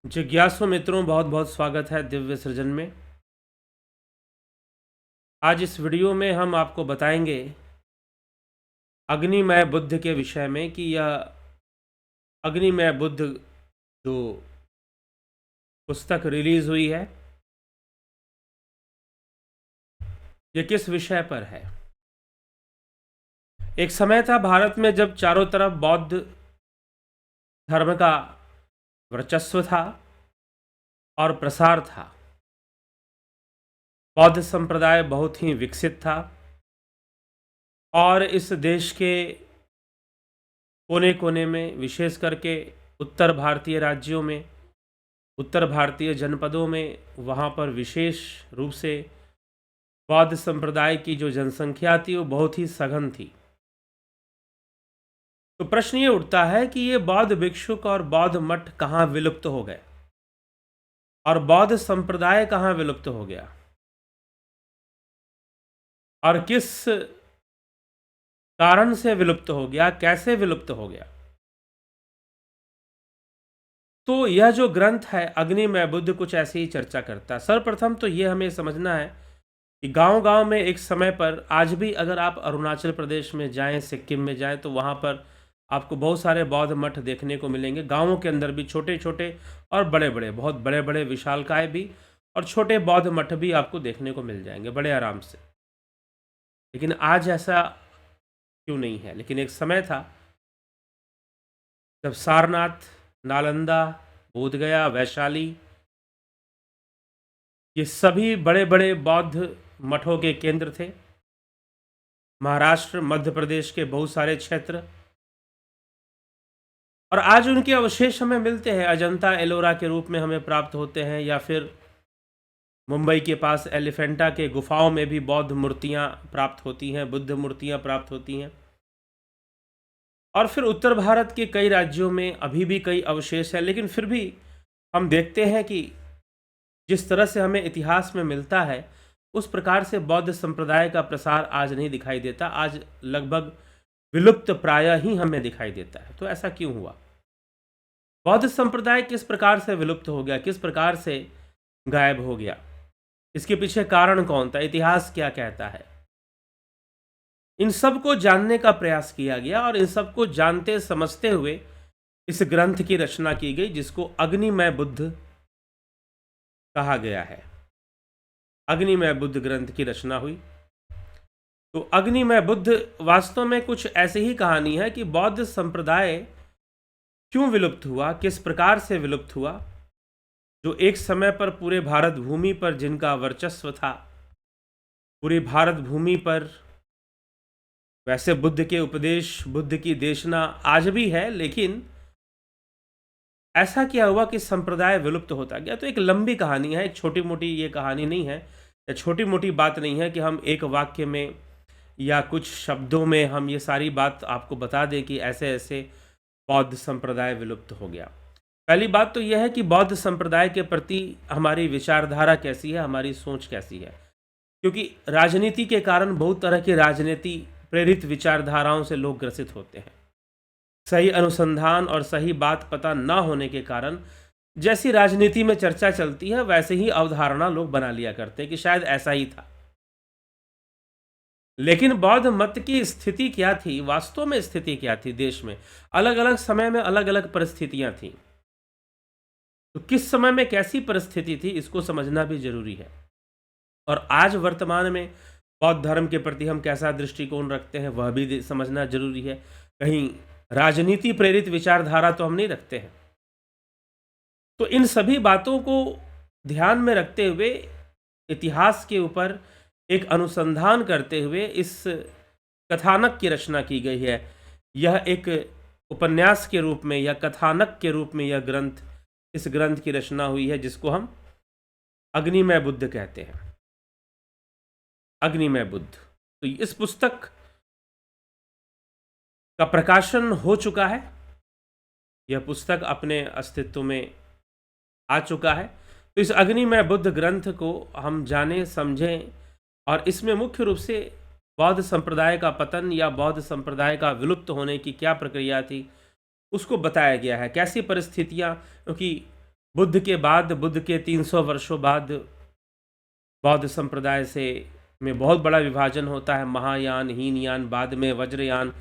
जिज्ञासु मित्रों, बहुत बहुत स्वागत है दिव्य सृजन में। आज इस वीडियो में हम आपको बताएंगे अग्निमय बुद्ध के विषय में कि यह अग्निमय बुद्ध जो पुस्तक रिलीज हुई है, ये किस विषय पर है। एक समय था भारत में जब चारों तरफ बौद्ध धर्म का वर्चस्व था और प्रसार था। बौद्ध संप्रदाय बहुत ही विकसित था और इस देश के कोने कोने में, विशेष करके उत्तर भारतीय राज्यों में, उत्तर भारतीय जनपदों में, वहाँ पर विशेष रूप से बौद्ध संप्रदाय की जो जनसंख्या थी वो बहुत ही सघन थी। तो प्रश्न ये उठता है कि ये बौद्ध भिक्षुक और बौद्ध मठ कहाँ विलुप्त हो गए और बौद्ध संप्रदाय कहाँ विलुप्त हो गया और किस कारण से विलुप्त हो गया, कैसे विलुप्त हो गया। तो यह जो ग्रंथ है अग्निमय बुद्ध कुछ ऐसी ही चर्चा करता है। सर्वप्रथम तो ये हमें समझना है कि गांव-गांव में एक समय पर, आज भी अगर आप अरुणाचल प्रदेश में जाएं, सिक्किम में जाएं, तो वहाँ पर आपको बहुत सारे बौद्ध मठ देखने को मिलेंगे। गांवों के अंदर भी छोटे छोटे और बड़े बड़े, बहुत बड़े बड़े विशालकाय भी और छोटे बौद्ध मठ भी आपको देखने को मिल जाएंगे बड़े आराम से। लेकिन आज ऐसा क्यों नहीं है? लेकिन एक समय था जब सारनाथ, नालंदा, बोधगया, वैशाली, ये सभी बड़े बड़े बौद्ध मठों के केंद्र थे। महाराष्ट्र, मध्य प्रदेश के बहुत सारे क्षेत्र, और आज उनके अवशेष हमें मिलते हैं। अजंता एलोरा के रूप में हमें प्राप्त होते हैं, या फिर मुंबई के पास एलिफेंटा के गुफाओं में भी बौद्ध मूर्तियां प्राप्त होती हैं, बुद्ध मूर्तियां प्राप्त होती हैं। और फिर उत्तर भारत के कई राज्यों में अभी भी कई अवशेष हैं। लेकिन फिर भी हम देखते हैं कि जिस तरह से हमें इतिहास में मिलता है, उस प्रकार से बौद्ध संप्रदाय का प्रसार आज नहीं दिखाई देता। आज लगभग विलुप्त प्राय ही हमें दिखाई देता है। तो ऐसा क्यों हुआ? बौद्ध संप्रदाय किस प्रकार से विलुप्त हो गया, किस प्रकार से गायब हो गया? इसके पीछे कारण कौन था? इतिहास क्या कहता है? इन सब को जानने का प्रयास किया गया और इन सब को जानते समझते हुए इस ग्रंथ की रचना की गई, जिसको अग्निमय बुद्ध कहा गया है। अग्निमय बुद्ध ग्रंथ की रचना हुई। तो अग्निमय बुद्ध वास्तव में कुछ ऐसी ही कहानी है कि बौद्ध संप्रदाय क्यों विलुप्त हुआ, किस प्रकार से विलुप्त हुआ। जो एक समय पर पूरे भारत भूमि पर जिनका वर्चस्व था, पूरी भारत भूमि पर, वैसे बुद्ध के उपदेश, बुद्ध की देशना आज भी है, लेकिन ऐसा क्या हुआ कि संप्रदाय विलुप्त होता गया। तो एक लंबी कहानी है, एक छोटी मोटी ये कहानी नहीं है, या छोटी मोटी बात नहीं है कि हम एक वाक्य में या कुछ शब्दों में हम ये सारी बात आपको बता दें कि ऐसे ऐसे बौद्ध संप्रदाय विलुप्त हो गया। पहली बात तो यह है कि बौद्ध संप्रदाय के प्रति हमारी विचारधारा कैसी है, हमारी सोच कैसी है। क्योंकि राजनीति के कारण बहुत तरह की राजनीति प्रेरित विचारधाराओं से लोग ग्रसित होते हैं। सही अनुसंधान और सही बात पता न होने के कारण जैसी राजनीति में चर्चा चलती है, वैसे ही अवधारणा लोग बना लिया करते हैं कि शायद ऐसा ही था। लेकिन बौद्ध मत की स्थिति क्या थी, वास्तव में स्थिति क्या थी देश में? अलग अलग समय में अलग अलग परिस्थितियां थीं। तो किस समय में कैसी परिस्थिति थी, इसको समझना भी जरूरी है। और आज वर्तमान में बौद्ध धर्म के प्रति हम कैसा दृष्टिकोण रखते हैं, वह भी समझना जरूरी है। कहीं राजनीति प्रेरित विचारधारा तो हम नहीं रखते हैं। तो इन सभी बातों को ध्यान में रखते हुए, इतिहास के ऊपर एक अनुसंधान करते हुए इस कथानक की रचना की गई है। यह एक उपन्यास के रूप में या कथानक के रूप में यह ग्रंथ, इस ग्रंथ की रचना हुई है, जिसको हम अग्निमय बुद्ध कहते हैं। अग्निमय बुद्ध। तो इस पुस्तक का प्रकाशन हो चुका है। यह पुस्तक अपने अस्तित्व में आ चुका है। तो इस अग्निमय बुद्ध ग्रंथ को हम जानें, समझें, और इसमें मुख्य रूप से बौद्ध संप्रदाय का पतन या बौद्ध संप्रदाय का विलुप्त होने की क्या प्रक्रिया थी, उसको बताया गया है। कैसी परिस्थितियाँ, क्योंकि बुद्ध के बाद, बुद्ध के 300 वर्षों बाद बौद्ध संप्रदाय से में बहुत बड़ा विभाजन होता है। महायान, हीनयान, बाद में वज्रयान,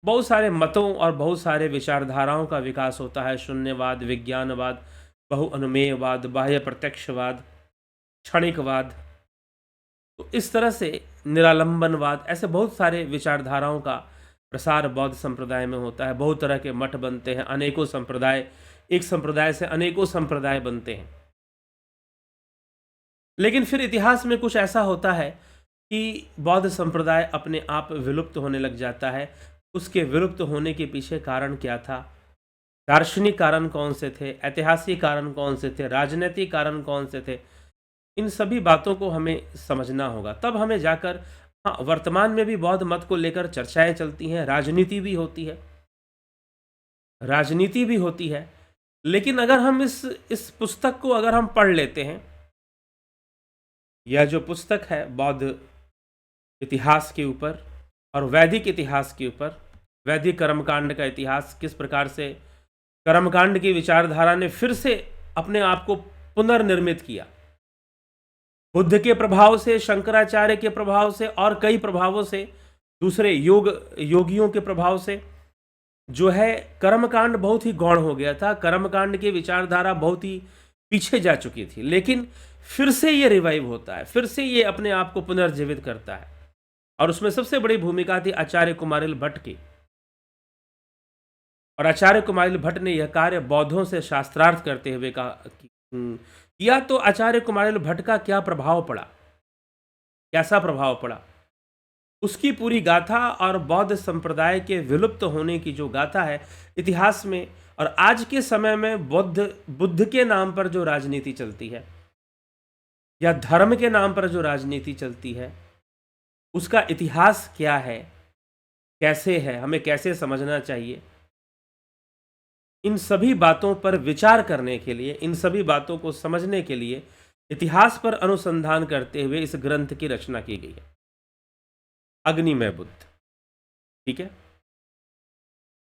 बहुत सारे मतों और बहुत सारे विचारधाराओं का विकास होता है। शून्यवाद, विज्ञानवाद, बहुअनुमेयवाद, बाह्य प्रत्यक्षवाद, क्षणिकवाद, तो इस तरह से निरालंबनवाद, ऐसे बहुत सारे विचारधाराओं का प्रसार बौद्ध संप्रदाय में होता है। बहुत तरह के मठ बनते हैं, अनेकों संप्रदाय, एक संप्रदाय से अनेकों संप्रदाय बनते हैं। लेकिन फिर इतिहास में कुछ ऐसा होता है कि बौद्ध संप्रदाय अपने आप विलुप्त होने लग जाता है। उसके विलुप्त होने के पीछे कारण क्या था? दार्शनिक कारण कौन से थे? ऐतिहासिक कारण कौन से थे? राजनीतिक कारण कौन से थे? इन सभी बातों को हमें समझना होगा, तब हमें जाकर, हाँ, वर्तमान में भी बौद्ध मत को लेकर चर्चाएं चलती हैं, राजनीति भी होती है, राजनीति भी होती है। लेकिन अगर हम इस पुस्तक को अगर हम पढ़ लेते हैं, यह जो पुस्तक है बौद्ध इतिहास के ऊपर और वैदिक इतिहास के ऊपर, वैदिक कर्मकांड का इतिहास, किस प्रकार से कर्मकांड की विचारधारा ने फिर से अपने आप को पुनर्निर्मित किया, बुद्ध के प्रभाव से, शंकराचार्य के प्रभाव से और कई प्रभावों से, दूसरे योगियों के प्रभाव से, जो है कर्मकांड बहुत ही गौण हो गया था। कर्मकांड की विचारधारा बहुत ही पीछे जा चुकी थी, लेकिन फिर से ये रिवाइव होता है, फिर से ये अपने आप को पुनर्जीवित करता है। और उसमें सबसे बड़ी भूमिका थी आचार्य कुमारिल भट्ट की। और आचार्य कुमारिल भट्ट ने यह कार्य बौद्धों से शास्त्रार्थ करते हुए किया। तो आचार्य कुमारिल भट्ट का क्या प्रभाव पड़ा, कैसा प्रभाव पड़ा, उसकी पूरी गाथा और बौद्ध संप्रदाय के विलुप्त होने की जो गाथा है इतिहास में, और आज के समय में बुद्ध के नाम पर जो राजनीति चलती है या धर्म के नाम पर जो राजनीति चलती है, उसका इतिहास क्या है, कैसे है, हमें कैसे समझना चाहिए, इन सभी बातों पर विचार करने के लिए, इन सभी बातों को समझने के लिए इतिहास पर अनुसंधान करते हुए इस ग्रंथ की रचना की गई है, अग्निमय बुद्ध। ठीक है।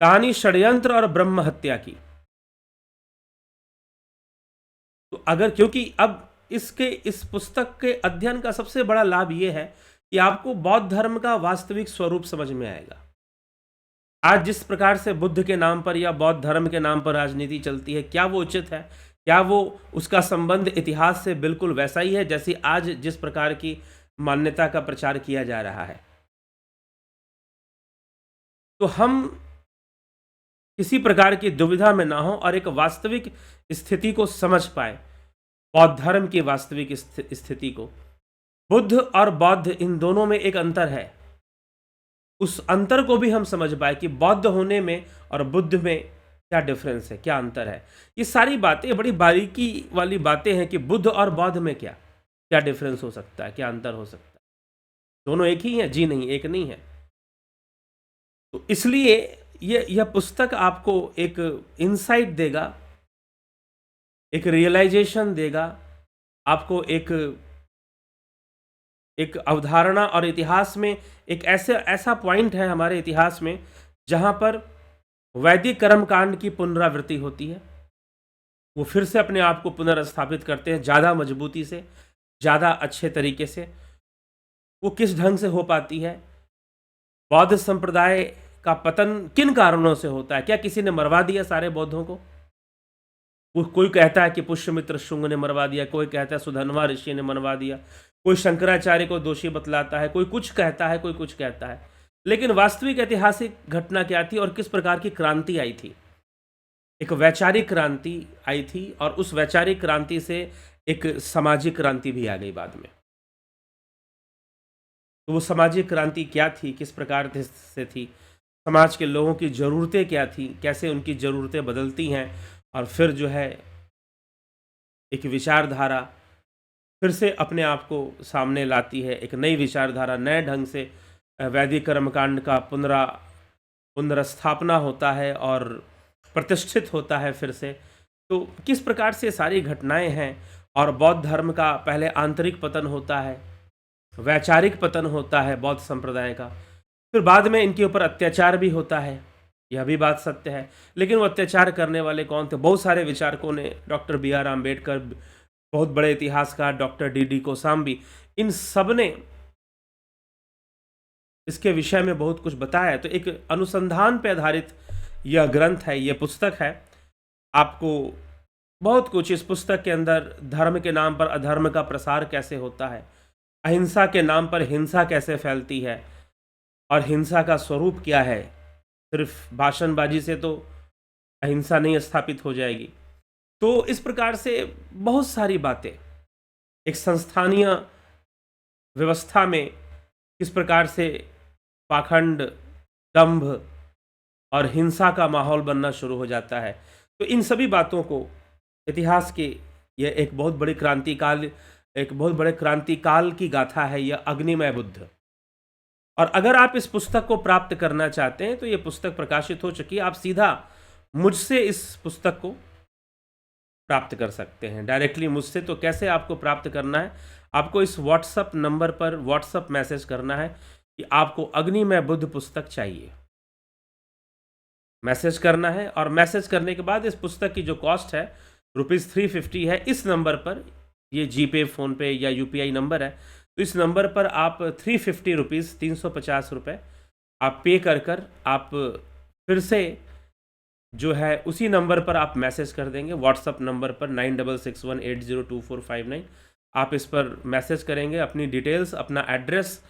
कहानी षड्यंत्र और ब्रह्म हत्या की। तो अगर, क्योंकि अब इस पुस्तक के अध्ययन का सबसे बड़ा लाभ यह है कि आपको बौद्ध धर्म का वास्तविक स्वरूप समझ में आएगा। आज जिस प्रकार से बुद्ध के नाम पर या बौद्ध धर्म के नाम पर राजनीति चलती है, क्या वो उचित है? क्या वो, उसका संबंध इतिहास से बिल्कुल वैसा ही है जैसी आज जिस प्रकार की मान्यता का प्रचार किया जा रहा है? तो हम किसी प्रकार की दुविधा में ना हो और एक वास्तविक स्थिति को समझ पाए, बौद्ध धर्म की वास्तविक स्थिति को। बुद्ध और बौद्ध, इन दोनों में एक अंतर है, उस अंतर को भी हम समझ पाए कि बौद्ध होने में और बुद्ध में क्या डिफरेंस है, क्या अंतर है। ये सारी बातें बड़ी बारीकी वाली बातें हैं कि बुद्ध और बौद्ध में क्या क्या डिफरेंस हो सकता है, क्या अंतर हो सकता है। दोनों एक ही हैं? जी नहीं, एक नहीं है। तो इसलिए यह पुस्तक आपको एक इंसाइट देगा, एक रियलाइजेशन देगा, आपको एक अवधारणा। और इतिहास में एक ऐसा पॉइंट है हमारे इतिहास में जहां पर वैदिक कर्मकांड की पुनरावृत्ति होती है, वो फिर से अपने आप को पुनर्स्थापित करते हैं ज़्यादा मजबूती से, ज़्यादा अच्छे तरीके से। वो किस ढंग से हो पाती है? बौद्ध संप्रदाय का पतन किन कारणों से होता है? क्या किसी ने मरवा दिया सारे बौद्धों को? कोई कहता है कि पुष्यमित्र शुंग ने मरवा दिया, कोई कहता है सुधन्वा ऋषि ने मरवा दिया, कोई शंकराचार्य को दोषी बतलाता है, कोई कुछ कहता है, कोई कुछ कहता है। लेकिन वास्तविक ऐतिहासिक घटना क्या थी और किस प्रकार की क्रांति आई थी? एक वैचारिक क्रांति आई थी, और उस वैचारिक क्रांति से एक सामाजिक क्रांति भी आ गई बाद में। तो वो सामाजिक क्रांति क्या थी, किस प्रकार से थी, समाज के लोगों की ज़रूरतें क्या थी, कैसे उनकी ज़रूरतें बदलती हैं, और फिर जो है एक विचारधारा फिर से अपने आप को सामने लाती है, एक नई विचारधारा, नए ढंग से वैदिक कर्मकांड का पुनर्स्थापना होता है और प्रतिष्ठित होता है फिर से। तो किस प्रकार से सारी घटनाएं हैं, और बौद्ध धर्म का पहले आंतरिक पतन होता है, वैचारिक पतन होता है बौद्ध संप्रदाय का, फिर बाद में इनके ऊपर अत्याचार भी होता है, यह भी बात सत्य है। लेकिन वो अत्याचार करने वाले कौन थे? बहुत सारे विचारकों ने, डॉक्टर बी आर अम्बेडकर, बहुत बड़े इतिहासकार डॉक्टर डी डी कोसाम्बी, इन सब ने इसके विषय में बहुत कुछ बताया है। तो एक अनुसंधान पे आधारित यह ग्रंथ है, यह पुस्तक है। आपको बहुत कुछ इस पुस्तक के अंदर, धर्म के नाम पर अधर्म का प्रसार कैसे होता है, अहिंसा के नाम पर हिंसा कैसे फैलती है, और हिंसा का स्वरूप क्या है। सिर्फ भाषणबाजी से तो अहिंसा नहीं स्थापित हो जाएगी। तो इस प्रकार से बहुत सारी बातें एक संस्थानीय व्यवस्था में किस प्रकार से पाखंड, दंभ और हिंसा का माहौल बनना शुरू हो जाता है। तो इन सभी बातों को इतिहास के, यह एक बहुत बड़ी क्रांतिकाल, एक बहुत बड़े क्रांतिकाल की गाथा है यह अग्निमय बुद्ध। और अगर आप इस पुस्तक को प्राप्त करना चाहते हैं तो ये पुस्तक प्रकाशित हो चुकी है, आप सीधा मुझसे इस पुस्तक को प्राप्त कर सकते हैं, डायरेक्टली मुझसे। तो कैसे आपको प्राप्त करना है? आपको इस व्हाट्सअप नंबर पर व्हाट्सअप मैसेज करना है कि आपको अग्निमय बुद्ध पुस्तक चाहिए। मैसेज करना है, और मैसेज करने के बाद इस पुस्तक की जो कॉस्ट है ₹350 है। इस नंबर पर, ये जीपे, फ़ोनपे या यूपीआई नंबर है, तो इस नंबर पर आप ₹350, ₹350 आप पे कर आप फिर से जो है उसी नंबर पर आप मैसेज कर देंगे, व्हाट्सअप नंबर पर 9661802459। आप इस पर मैसेज करेंगे अपनी डिटेल्स, अपना एड्रेस,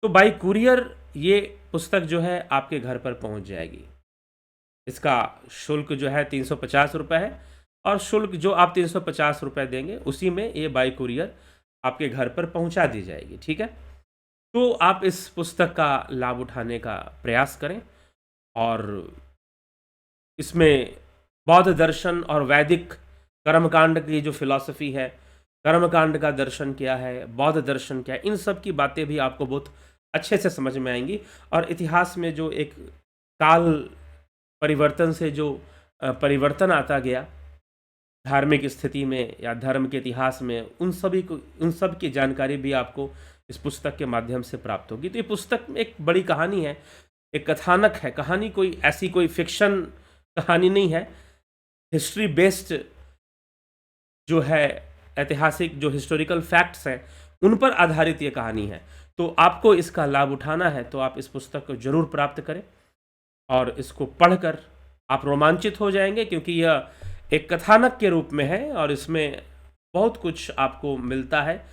तो बाई कुरियर ये पुस्तक जो है आपके घर पर पहुंच जाएगी। इसका शुल्क जो है ₹350 है, और शुल्क जो आप ₹350 देंगे उसी में ये बाई कुरियर आपके घर पर पहुंचा दी जाएगी। ठीक है? तो आप इस पुस्तक का लाभ उठाने का प्रयास करें, और इसमें बौद्ध दर्शन और वैदिक कर्मकांड की जो फिलॉसफी है, कर्मकांड का दर्शन क्या है, बौद्ध दर्शन क्या है, इन सब की बातें भी आपको बहुत अच्छे से समझ में आएंगी। और इतिहास में जो एक काल परिवर्तन से जो परिवर्तन आता गया धार्मिक स्थिति में या धर्म के इतिहास में, उन सब की जानकारी भी आपको इस पुस्तक के माध्यम से प्राप्त होगी। तो ये पुस्तक में एक बड़ी कहानी है, एक कथानक है। कहानी कोई ऐसी कोई फिक्शन कहानी नहीं है, हिस्ट्री बेस्ड जो है, ऐतिहासिक जो हिस्टोरिकल फैक्ट्स हैं उन पर आधारित ये कहानी है। तो आपको इसका लाभ उठाना है तो आप इस पुस्तक को जरूर प्राप्त करें, और इसको पढ़कर आप रोमांचित हो जाएंगे, क्योंकि यह एक कथानक के रूप में है और इसमें बहुत कुछ आपको मिलता है।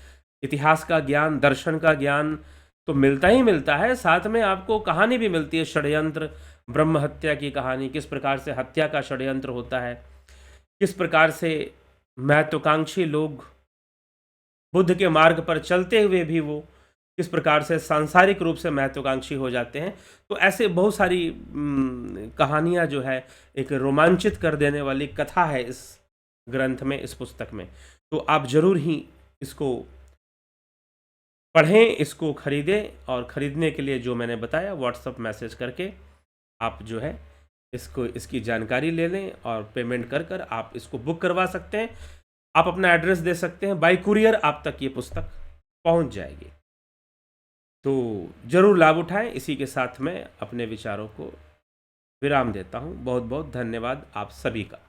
इतिहास का ज्ञान, दर्शन का ज्ञान तो मिलता ही मिलता है, साथ में आपको कहानी भी मिलती है, षड्यंत्र, ब्रह्म हत्या की कहानी, किस प्रकार से हत्या का षड्यंत्र होता है, किस प्रकार से महत्वाकांक्षी लोग बुद्ध के मार्ग पर चलते हुए भी वो किस प्रकार से सांसारिक रूप से महत्वाकांक्षी हो जाते हैं। तो ऐसे बहुत सारी कहानियाँ जो है, एक रोमांचित कर देने वाली कथा है इस ग्रंथ में, इस पुस्तक में। तो आप जरूर ही इसको पढ़ें, इसको खरीदें, और ख़रीदने के लिए जो मैंने बताया व्हाट्सअप मैसेज करके आप जो है इसको, इसकी जानकारी ले लें, और पेमेंट कर आप इसको बुक करवा सकते हैं। आप अपना एड्रेस दे सकते हैं, बाई कुरियर आप तक ये पुस्तक पहुंच जाएगी। तो ज़रूर लाभ उठाएं। इसी के साथ मैं अपने विचारों को विराम देता हूं। बहुत बहुत धन्यवाद आप सभी का।